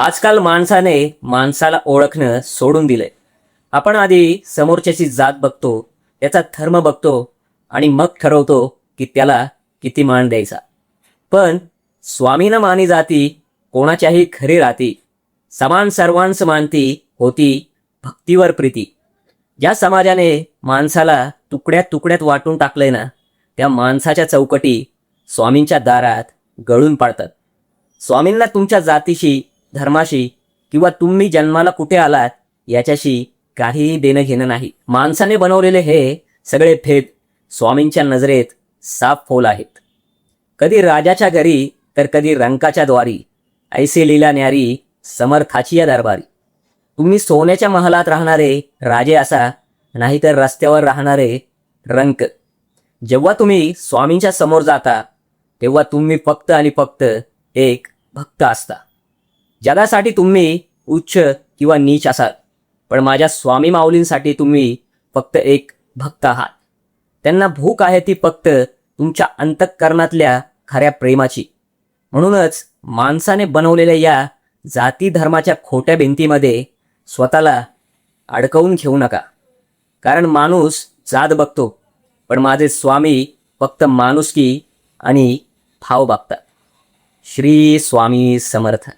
आजकाल माणसाने माणसाला ओळखणं सोडून दिलंय. आपण आधी समोरच्याची जात बघतो, त्याचा धर्म बघतो आणि मग ठरवतो की त्याला किती मान द्यायचा. पण स्वामीनं मानी जाती कोणाच्याही खरी राहती, समान सर्वांस मानती होती भक्तीवर प्रीती. ज्या समाजाने माणसाला तुकड्यात तुकड्यात वाटून टाकलंय ना, त्या माणसाच्या चौकटी स्वामींच्या दारात गळून पाडतात. स्वामींना तुमच्या जातीशी, धर्माशी किंवा तुम्ही जन्माला कुठे आलात याच्याशी काहीही देणं घेणं नाही. माणसाने बनवलेले हे सगळे भेद स्वामींच्या नजरेत साफ फोल आहेत. कधी राजाच्या घरी तर कधी रंकाच्या द्वारी, ऐसे लीला न्यारी समर्थाची या दरबारी. तुम्ही सोन्याच्या महालात राहणारे राजे असा, नाहीतर रस्त्यावर राहणारे रंक. जेव्हा तुम्ही स्वामींच्या समोर जाता तेव्हा तुम्ही फक्त आणि फक्त एक भक्त असता. जगासाठी तुम्ही उच्च किंवा नीच असाल, पण माझ्या स्वामी माऊलींसाठी तुम्ही फक्त एक भक्त आहात. त्यांना भूक आहे ती फक्त तुमच्या अंतःकरणातल्या खऱ्या प्रेमाची. म्हणूनच माणसाने बनवलेल्या या जाती धर्माच्या खोट्या भिंतीमध्ये स्वतःला अडकवून घेऊ नका. कारण माणूस जात बघतो, पण माझे स्वामी फक्त माणुसकी आणि भाव बघतात. श्री स्वामी समर्थ.